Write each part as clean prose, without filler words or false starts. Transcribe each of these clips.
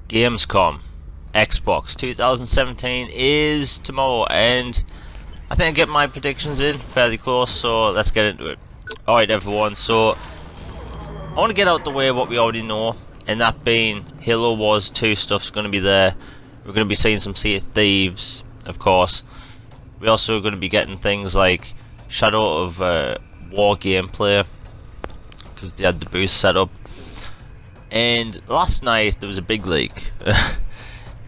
Gamescom Xbox 2017 is tomorrow, and I think I get my predictions in fairly close, so let's get into it. Alright everyone, so I want to get out the way what we already know, and that being Halo Wars 2 stuff's going to be there. We're going to be seeing some Sea of Thieves, of course. We're also going to be getting things like Shadow of War gameplay, because they had the boost set up. And last night there was a big leak.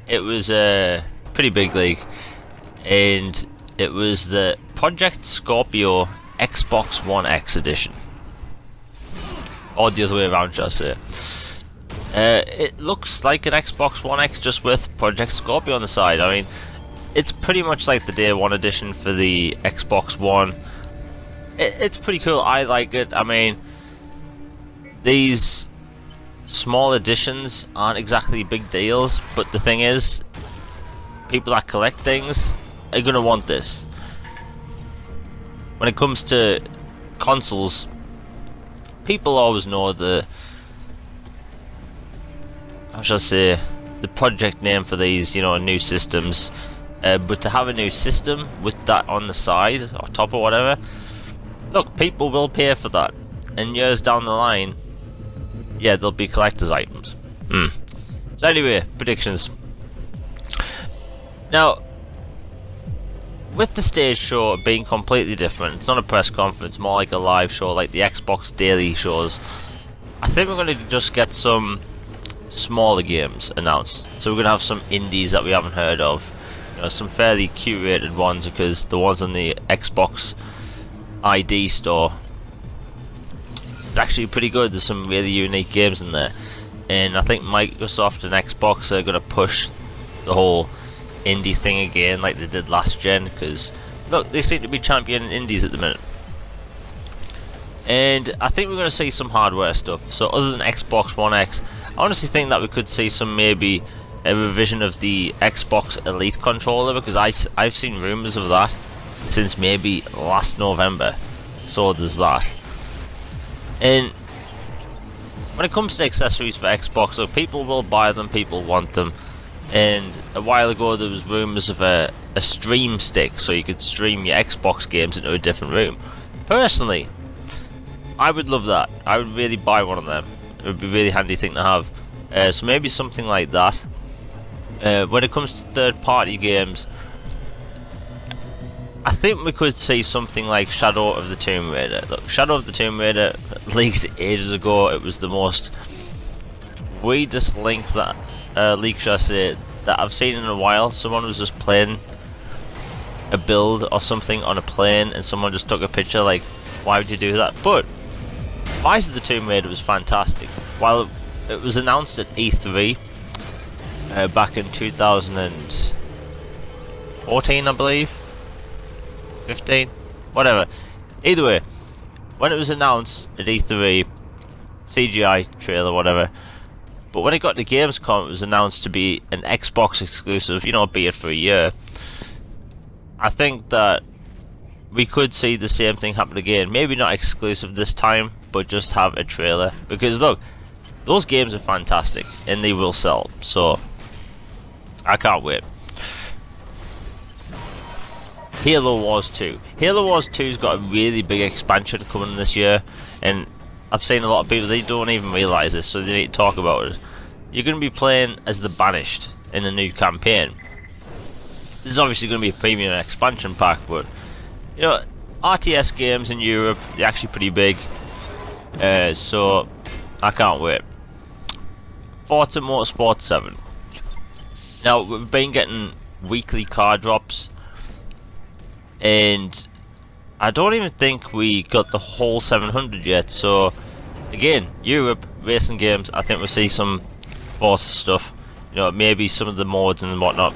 It was a pretty big leak, and it was the Project Scorpio Xbox One X edition, or the other way around, shall I say. It looks like an Xbox One X just with Project Scorpio on the side. I mean, it's pretty much like the Day 1 edition for the Xbox One. It's pretty cool. I like it. I mean, these small editions aren't exactly big deals, but the thing is, people that collect things are gonna want this. When it comes to consoles, people always know how shall I say, the project name for these, you know, new systems. But to have a new system with that on the side or top or whatever, look, people will pay for that, and years down the line, yeah, they'll be collector's items. So anyway, predictions. Now, with the stage show being completely different, it's not a press conference, more like a live show, like the Xbox daily shows. I think we're going to just get some smaller games announced. So we're going to have some indies that we haven't heard of, you know, some fairly curated ones, because the ones on the Xbox ID store, it's actually pretty good. There's some really unique games in there, and I think Microsoft and Xbox are going to push the whole indie thing again like they did last gen, because look, they seem to be championing indies at the minute. And I think we're going to see some hardware stuff. So other than Xbox One X, I honestly think that we could see some, maybe a revision of the Xbox Elite controller, because I've seen rumours of that since maybe last November. So there's that. And when it comes to accessories for Xbox, look, people will buy them, people want them. And a while ago there was rumours of a stream stick, so you could stream your Xbox games into a different room. Personally, I would love that. I would really buy one of them. It would be a really handy thing to have. So maybe something like that. When it comes to third-party games, I think we could see something like Shadow of the Tomb Raider. Look, Shadow of the Tomb Raider leaked ages ago. It was the most weirdest leak, shall I say, that I've seen in a while. Someone was just playing a build or something on a plane, and someone just took a picture. Like, why would you do that? But Rise of the Tomb Raider was fantastic. While it was announced at E3 back in 2014, I believe, 15, whatever. Either way, when it was announced at E3, CGI trailer, whatever. But when it got to Gamescom, it was announced to be an Xbox exclusive, you know, be it for a year. I think that we could see the same thing happen again. Maybe not exclusive this time, but just have a trailer. Because look, those games are fantastic, and they will sell. So, I can't wait. Halo Wars 2. Halo Wars 2's got a really big expansion coming this year, and I've seen a lot of people, they don't even realise this, so they need to talk about it. You're going to be playing as the Banished in a new campaign. This is obviously going to be a premium expansion pack, but you know, RTS games in Europe, they're actually pretty big, so I can't wait. Forza Motorsport 7. Now, we've been getting weekly car drops, and I don't even think we got the whole 700 yet. So again, Europe racing games, I think we'll see some Forza stuff, you know, maybe some of the mods and whatnot,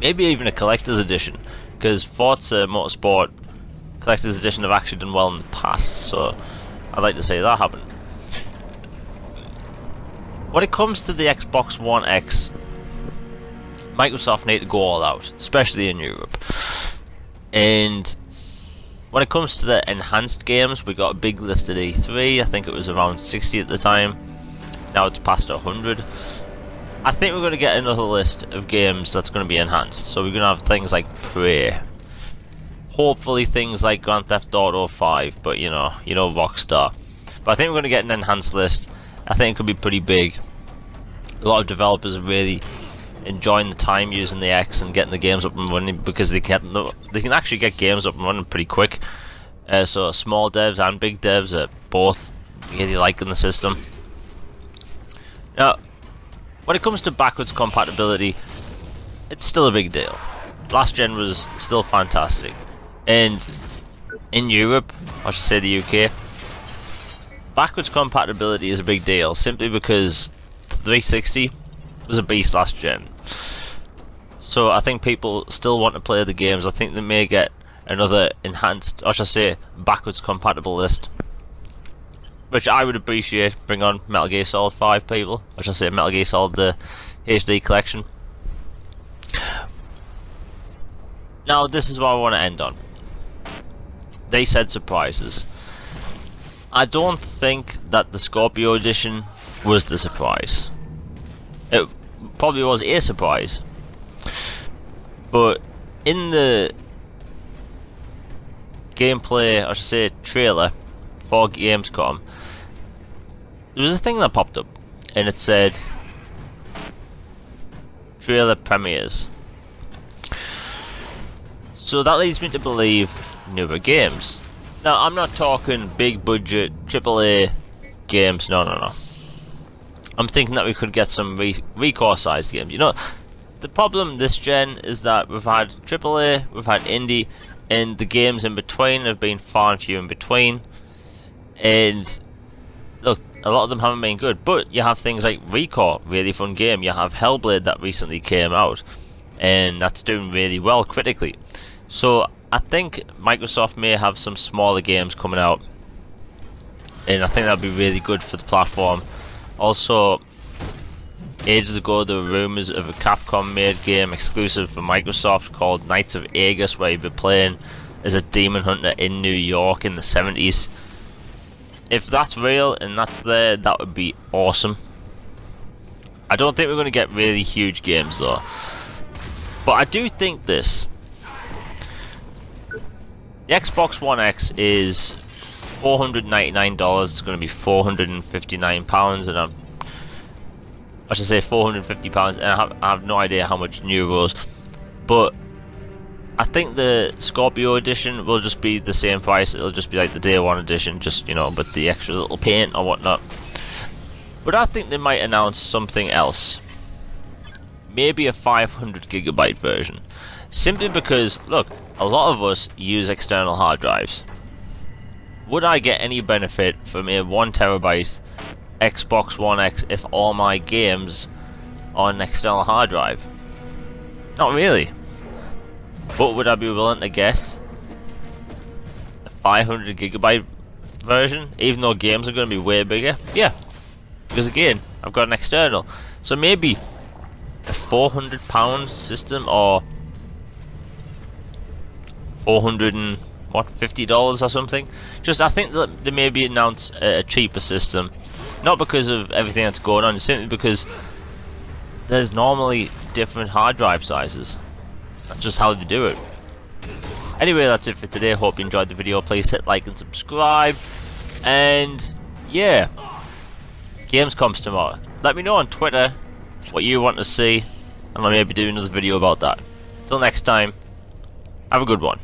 maybe even a collector's edition, because Forza Motorsport collector's edition have actually done well in the past, so I'd like to see that happen. When it comes to the Xbox One X, Microsoft need to go all out, especially in Europe. And when it comes to the enhanced games, we got a big list at E3. I think it was around 60 at the time. Now it's past 100. I think we're going to get another list of games that's going to be enhanced. So we're going to have things like Prey. Hopefully things like Grand Theft Auto 5, but you know Rockstar. But I think we're going to get an enhanced list. I think it could be pretty big. A lot of developers are really enjoying the time using the X and getting the games up and running, because they can actually get games up and running pretty quick. So small devs and big devs are both really liking the system. Now, when it comes to backwards compatibility, it's still a big deal. Last gen was still fantastic, and in Europe, I should say the UK, backwards compatibility is a big deal simply because 360 was a beast last gen. So I think people still want to play the games. I think they may get another enhanced, or should I say, backwards compatible list, which I would appreciate. Bring on Metal Gear Solid 5, people. Or should I say Metal Gear Solid, the HD collection. Now, this is what I want to end on. They said surprises. I don't think that the Scorpio edition was the surprise. It probably was a surprise, but in the gameplay, I should say trailer for Gamescom, there was a thing that popped up and it said trailer premieres. So that leads me to believe newer games. Now, I'm not talking big budget AAA games, no. I'm thinking that we could get some Recore sized games. You know, the problem this gen is that we've had AAA, we've had indie, and the games in between have been far and few in between. And look, a lot of them haven't been good, but you have things like Recore, really fun game. You have Hellblade that recently came out, and that's doing really well critically. So I think Microsoft may have some smaller games coming out, and I think that'd be really good for the platform. Also, ages ago there were rumours of a Capcom made game exclusive for Microsoft called Knights of Aegis, where you'd be playing as a demon hunter in New York in the 70s. If that's real and that's there, that would be awesome. I don't think we're going to get really huge games though, but I do think this. The Xbox One X is $499. It's going to be £459, and I should say £450, and I have no idea how much in euros. But I think the Scorpio edition will just be the same price. It'll just be like the Day One edition, just, you know, with the extra little paint or whatnot. But I think they might announce something else. Maybe a 500GB version. Simply because, look, a lot of us use external hard drives. Would I get any benefit from a 1TB Xbox One X if all my games are on an external hard drive? Not really. But would I be willing to get a 500GB version, even though games are going to be way bigger? Yeah. Because again, I've got an external. So maybe a £400 system, or $50 or something. Just, I think that they maybe announce a cheaper system, not because of everything that's going on, simply because there's normally different hard drive sizes. That's just how they do it. Anyway, that's it for today. Hope you enjoyed the video. Please hit like and subscribe, and yeah, Gamescom's tomorrow. Let me know on Twitter what you want to see, and I'll maybe do another video about that. Till next time, have a good one.